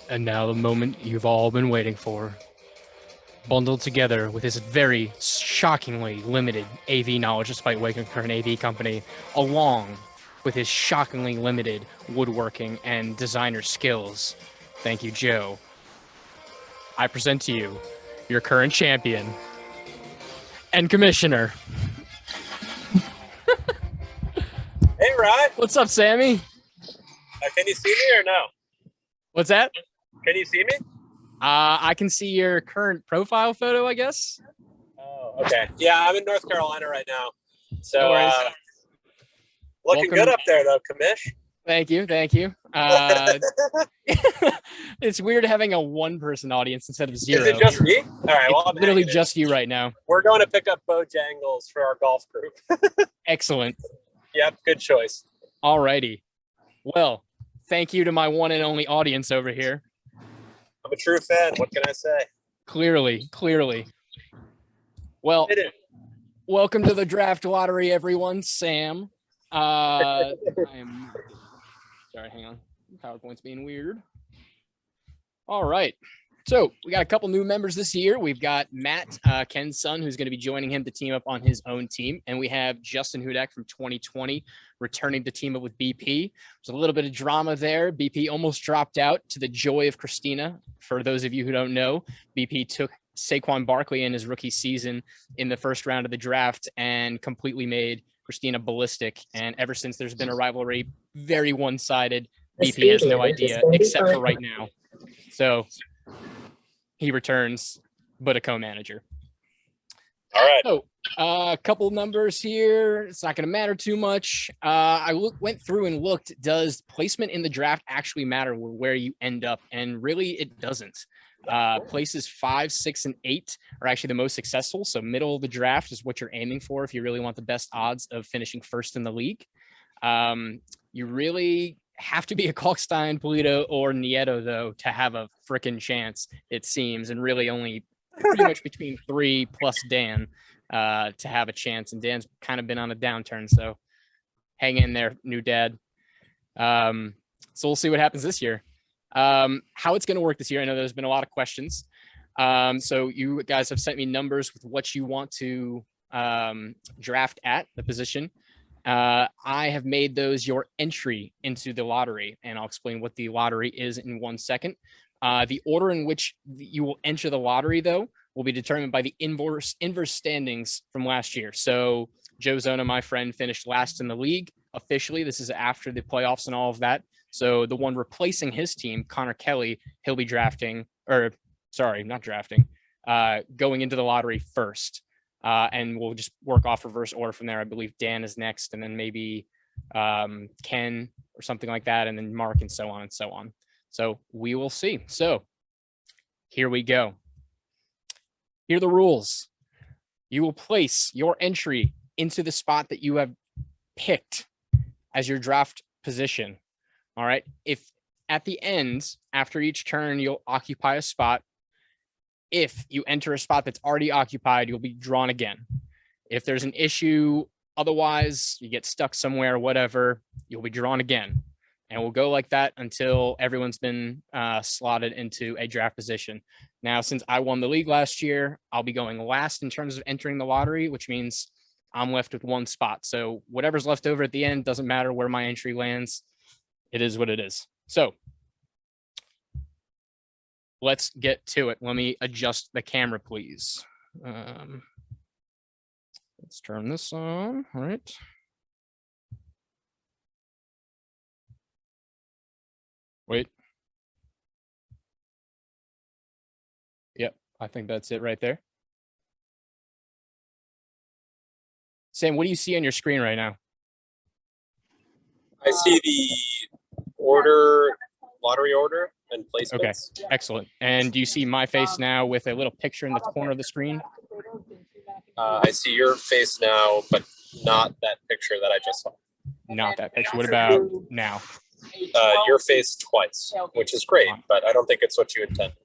And now the moment you've all been waiting for. Bundled together with his very shockingly limited AV knowledge, despite working for an AV company, along with his shockingly limited woodworking and designer skills. Thank you, Joe. I present to you your current champion and commissioner. Hey, Rod. What's up, Sammy? Can you see me or no? What's that? Can you see me? I can see your current profile photo, I guess. Oh, okay. Yeah, I'm in North Carolina right now. So, No worries. looking Welcome. good up there, though, Commish. Thank you. It's weird having a one-person audience instead of zero. Is it just me? All right, well, it's literally just you right now. We're going to pick up Bojangles for our golf group. Excellent. Yep, good choice. All righty. Well, thank you to my one and only audience over here. I'm a true fan. What can I say? Clearly. Well, welcome to the draft lottery, everyone. Sam. Sorry, hang on. PowerPoint's being weird. All right. So we got a couple new members this year. We've got Matt, Ken's son, who's going to be joining him to team up on his own team. And we have Justin Hudak from 2020 returning to team up with BP. There's a little bit of drama there. BP almost dropped out to the joy of Christina. For those of you who don't know, BP took Saquon Barkley in his rookie season in the first round of the draft and completely made Christina ballistic. And ever since, there's been a rivalry, very one-sided. BP has no idea, except for right now. So he returns, but a co-manager. All right. So a couple numbers here. It's not going to matter too much. I went through and looked. Does placement in the draft actually matter where you end up? And really, it doesn't. Places 5, 6, and 8 are actually the most successful. So middle of the draft is what you're aiming for if you really want the best odds of finishing first in the league. You really have to be a Kalkstein, Polito, or Nieto, though, to have a freaking chance, it seems, and really only pretty much between 3 plus Dan to have a chance. And Dan's kind of been on a downturn, so hang in there, new dad. So we'll see what happens this year. How it's going to work this year, I know there's been a lot of questions. So you guys have sent me numbers with what you want to draft at the position. I have made those your entry into the lottery, and I'll explain what the lottery is in 1 second. The order in which you will enter the lottery, though, will be determined by the inverse standings from last year. So Joe Zona, my friend, finished last in the league. Officially, this is after the playoffs and all of that. So the one replacing his team, Connor Kelly, he'll be going into the lottery first. And we'll just work off reverse order from there. I believe Dan is next, and then maybe Ken or something like that, and then Mark, and so on and so on. So we will see. So here we go. Here are the rules. You will place your entry into the spot that you have picked as your draft position. All right. If at the end, after each turn, you'll occupy a spot. If you enter a spot that's already occupied, you'll be drawn again. If there's an issue, otherwise, you get stuck somewhere, whatever, you'll be drawn again. And we'll go like that until everyone's been slotted into a draft position. Now, since I won the league last year, I'll be going last in terms of entering the lottery, which means I'm left with one spot. So whatever's left over at the end doesn't matter where my entry lands. It is what it is. So let's get to it. Let me adjust the camera, please. Let's turn this on. All right. Wait. Yep, I think that's it right there. Sam, what do you see on your screen right now? I see the lottery order, and placements. Okay, excellent. And do you see my face now with a little picture in the corner of the screen? I see your face now, but not that picture that I just saw. Not that picture. What about now? Your face twice, which is great, but I don't think it's what you intended.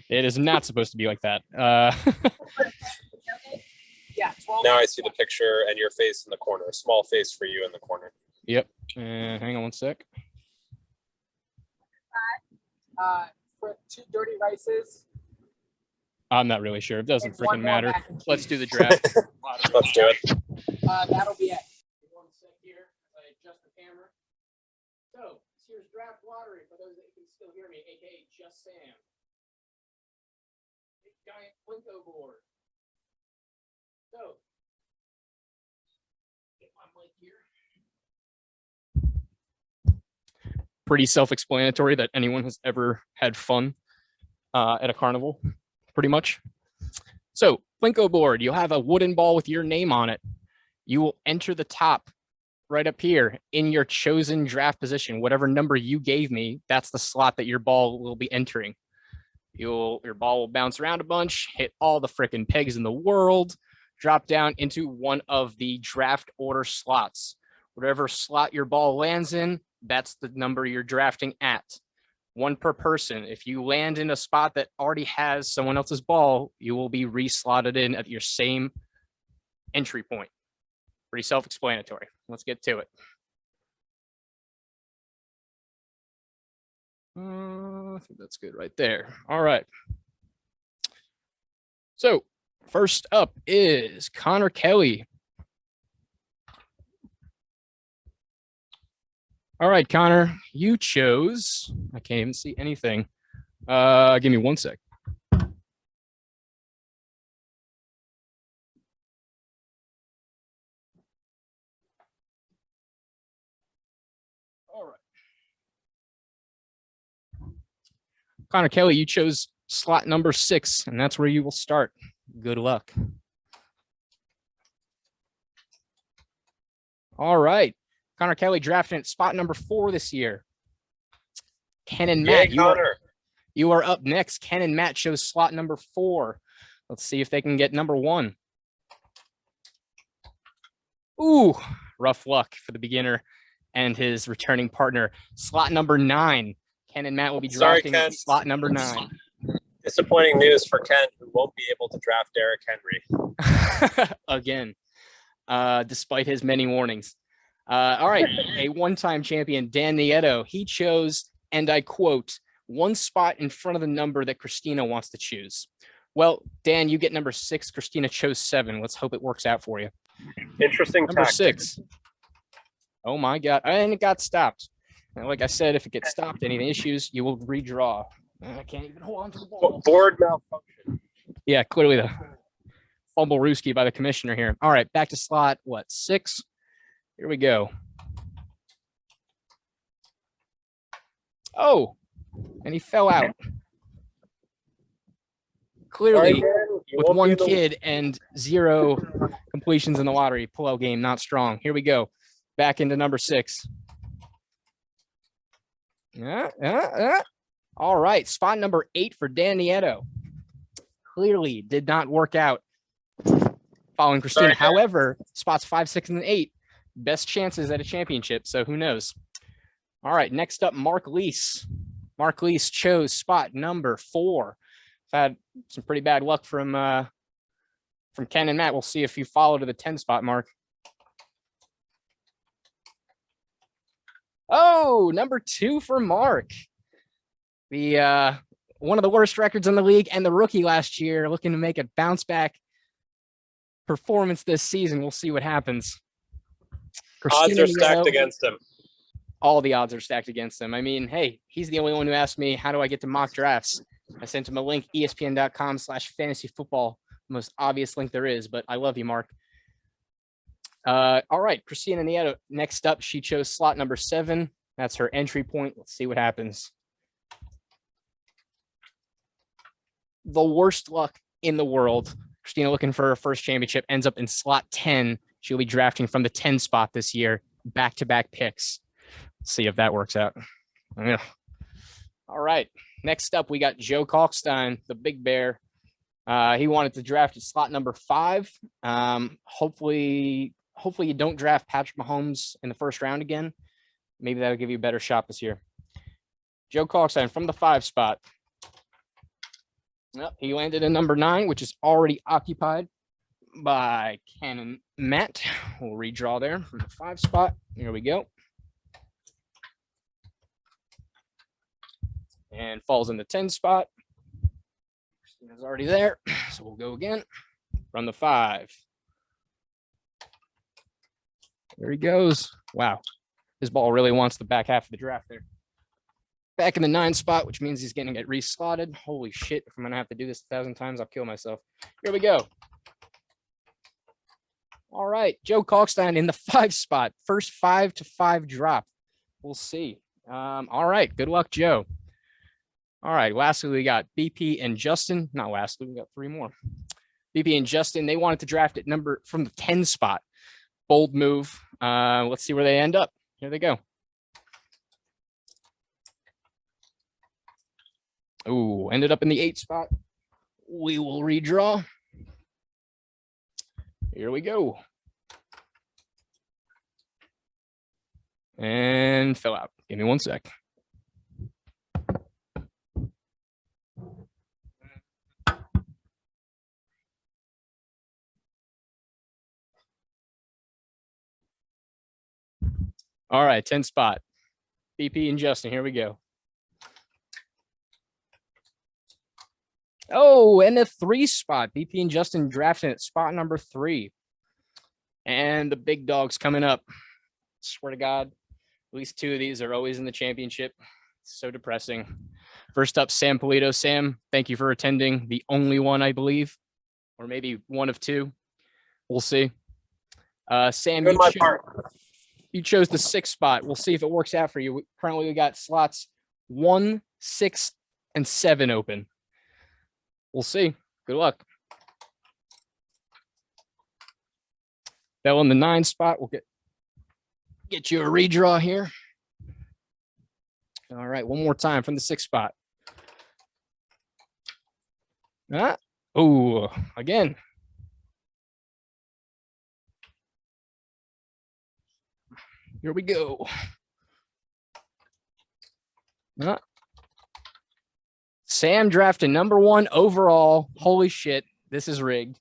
It is not supposed to be like that. Now I see the picture and your face in the corner. A small face for you in the corner. Yep. Hang on one sec. 2 dirty rices. I'm not really sure. It doesn't And one freaking more matter. mac and Let's cheese. do the draft. Let's do it. That'll be it. One sec here as I adjust the camera. So, this year's draft lottery, for those that can still hear me, aka Just Sam. Big giant Plinko board. So, get my mic here. Pretty self-explanatory that anyone has ever had fun at a carnival, pretty much. So, Plinko board, you'll have a wooden ball with your name on it. You will enter the top right up here in your chosen draft position. Whatever number you gave me, that's the slot that your ball will be entering. Your ball will bounce around a bunch, hit all the freaking pegs in the world, drop down into one of the draft order slots. Whatever slot your ball lands in, that's the number you're drafting at. One per person. If you land in a spot that already has someone else's ball, you will be reslotted in at your same entry point. Pretty self-explanatory. Let's get to it. I think that's good right there. All right. So first up is Connor Kelly. All right, Connor, you chose, I can't even see anything. Give me 1 sec. All right. Connor Kelly, you chose slot number 6, and that's where you will start. Good luck. All right. Connor Kelly drafting at spot number 4 this year. Ken and Matt, you are up next. Ken and Matt chose slot number 4. Let's see if they can get number 1. Ooh, rough luck for the beginner and his returning partner. Slot number 9. Ken and Matt will be drafting at slot number 9. Disappointing news for Ken, who won't be able to draft Derrick Henry. Again, despite his many warnings. All right, a one-time champion, Dan Nieto, he chose, and I quote, 1 spot in front of the number that Christina wants to choose. Well, Dan, you get number 6. Christina chose 7. Let's hope it works out for you. Interesting Number tactic. 6. Oh my God, and it got stopped. And like I said, if it gets stopped, any issues, you will redraw. I can't even hold on to the ball. Board malfunction. Yeah, clearly the fumble rooski by the commissioner here. All right, back to slot, 6? Here we go. Oh, and he fell out. Clearly, with 1 kid and 0 completions in the lottery, pull-out game, not strong. Here we go. Back into number 6. All right, spot number 8 for Dan Nieto. Clearly did not work out following Christina. However, spots 5, 6, and 8. Best chances at a championship, so who knows? All right, next up, Mark Lease. Mark Lease chose spot number 4. I've had some pretty bad luck from Ken and Matt. We'll see if you follow to the 10 spot, Mark. Oh, number 2 for Mark. The one of the worst records in the league and the rookie last year, looking to make a bounce back performance this season. We'll see what happens. Odds are stacked against him. All the odds are stacked against him. I mean, hey, he's the only one who asked me, how do I get to mock drafts? I sent him a link, espn.com/fantasyfootball. Most obvious link there is, but I love you, Mark. All right, Christina Nieto, next up, she chose slot number 7. That's her entry point. Let's see what happens. The worst luck in the world. Christina looking for her first championship, ends up in slot 10. She'll be drafting from the 10 spot this year, back-to-back picks. Let's see if that works out. Yeah. All right, next up, we got Joe Kalkstein, the big bear. He wanted to draft at slot number 5. Hopefully you don't draft Patrick Mahomes in the first round again. Maybe that'll give you a better shot this year. Joe Kalkstein from the 5 spot. Yep, he landed in number 9, which is already occupied by Ken and Matt. We'll redraw there from the 5 spot. Here we go. and falls in the 10 spot. Christina's already there, so we'll go again. Run the 5. There he goes. Wow. His ball really wants the back half of the draft there. Back in the 9 spot, which means he's going to get reslotted. Holy shit. If I'm going to have to do this 1,000 times, I'll kill myself. Here we go. All right. Joe Kalkstein in the 5 spot. First 5 to 5 drop. We'll see. All right. Good luck, Joe. All right. Lastly, we got BP and Justin. Not lastly, we got 3 more. BP and Justin, they wanted to draft it number from the 10 spot. Bold move. Let's see where they end up. Here they go. Ooh, ended up in the 8 spot. We will redraw. Here we go. And fell out. Give me 1 sec. All right, 10 spot. BP and Justin, here we go. Oh, and the 3 spot. BP and Justin drafting at spot number 3. And the big dogs coming up. Swear to God, at least 2 of these are always in the championship. So depressing. First up, Sam Polito. Sam, thank you for attending. The only one, I believe, or maybe one of 2. We'll see. Sam, you chose the 6 spot. We'll see if it works out for you. Currently, we got slots 1, 6, and 7 open. We'll see. Good luck. Fell in the 9 spot. We'll get you a redraw here. All right, one more time from the 6 spot. Oh, again. Here we go. Sam drafted number 1 overall. Holy shit, this is rigged.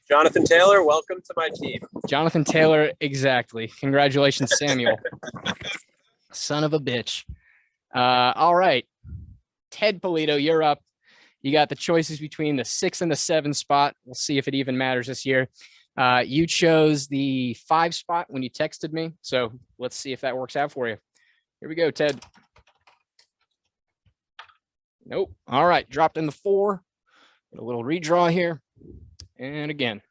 Jonathan Taylor, welcome to my team. Jonathan Taylor, exactly. Congratulations, Samuel. Son of a bitch. All right. Ted Polito, you're up. You got the choices between the 6 and the 7 spot. We'll see if it even matters this year. You chose the 5 spot when you texted me. So let's see if that works out for you. Here we go, Ted. Nope. All right. Dropped in the 4. Get a little redraw here. And again.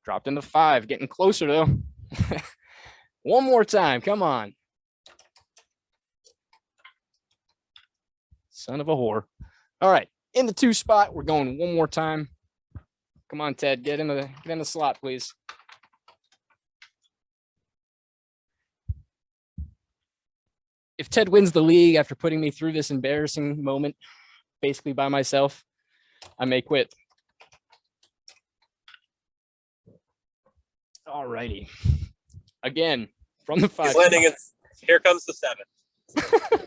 Dropped in the 5. Getting closer, though. One more time. Come on. Son of a whore. All right. In the 2 spot, we're going one more time. Come on, Ted. Get in the slot, please. If Ted wins the league after putting me through this embarrassing moment, basically by myself, I may quit. All righty. Again, from the 5. He's landing in. Here comes the 7.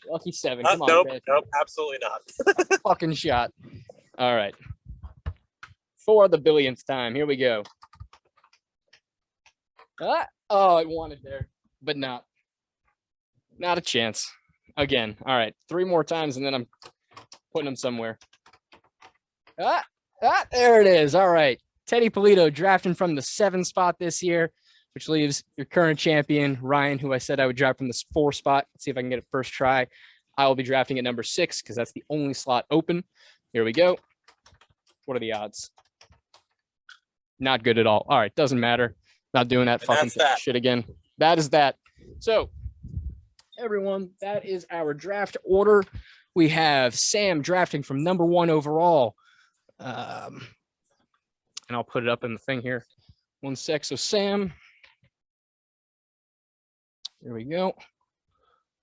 Lucky 7. Come on, nope, Ted. nope, absolutely not. Fucking shot. All right. For the billionth time. Here we go. Oh, it wanted there, but not. Not a chance. Again. All right. 3 more times, and then I'm putting them somewhere. There it is. All right. Teddy Polito drafting from the 7 spot this year, which leaves your current champion, Ryan, who I said I would draft from the 4 spot. Let's see if I can get it first try. I will be drafting at number 6 because that's the only slot open. Here we go. What are the odds? Not good at all. All right. Doesn't matter. Not doing that fucking shit again. That is that. So, everyone, that is our draft order. We have Sam drafting from number 1 overall. And I'll put it up in the thing here. 1 sec. So Sam, there we go.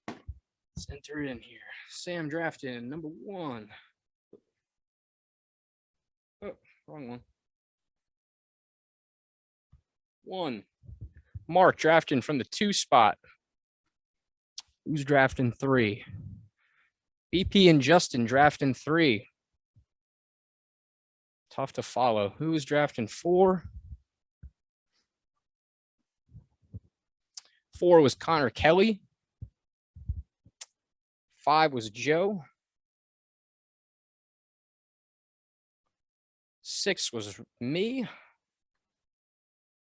Let's enter it in here. Sam drafting number 1. Oh, wrong one. 1. Mark drafting from the 2 spot. Who's drafting 3? BP and Justin drafting 3. Tough to follow. Who is drafting 4? 4 was Connor Kelly. 5 was Joe. 6 was me.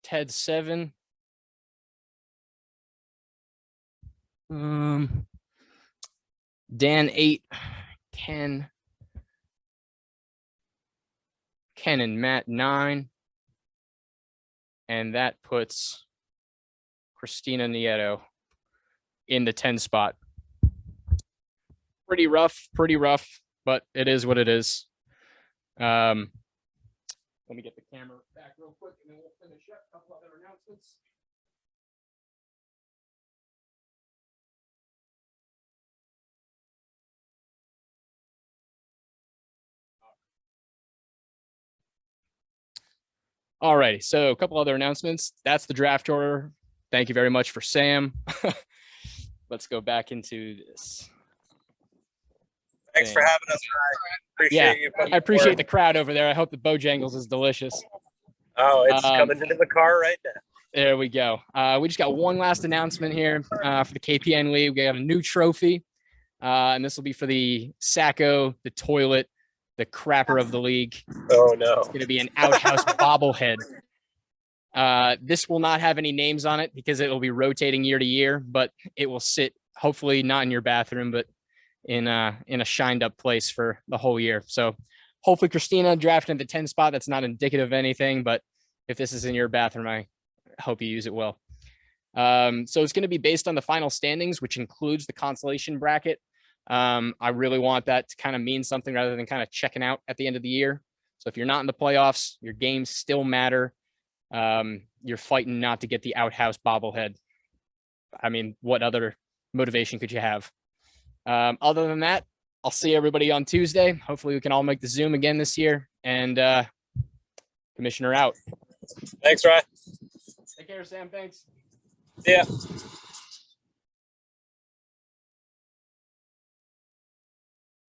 Ted 7. Dan 8. Ken and Matt 9. And that puts Christina Nieto in the 10 spot. Pretty rough, but it is what it is. Let me get the camera back real quick and then we'll finish up a couple other announcements. All righty, so a couple other announcements. That's the draft order. Thank you very much for Sam. Let's go back into this. Thanks for having us, Ryan. Appreciate you. I appreciate the crowd over there. I hope the Bojangles is delicious. Oh, it's coming into the car right now. There we go. We just got one last announcement here for the KPN League. We have a new trophy, and this will be for the Sacco, the toilet, the crapper of the league. Oh, no. It's going to be an outhouse bobblehead. This will not have any names on it because it will be rotating year to year, but it will sit hopefully not in your bathroom, but in a shined up place for the whole year. So hopefully Christina drafted at the 10 spot. That's not indicative of anything, but if this is in your bathroom, I hope you use it well. So it's going to be based on the final standings, which includes the consolation bracket. I really want that to kind of mean something rather than kind of checking out at the end of the year. So if you're not in the playoffs, your games still matter. You're fighting not to get the outhouse bobblehead. I mean, what other motivation could you have? Other than that, I'll see everybody on Tuesday. Hopefully we can all make the Zoom again this year. And Commissioner out. Thanks, Ryan. Take care, Sam. Thanks. See ya.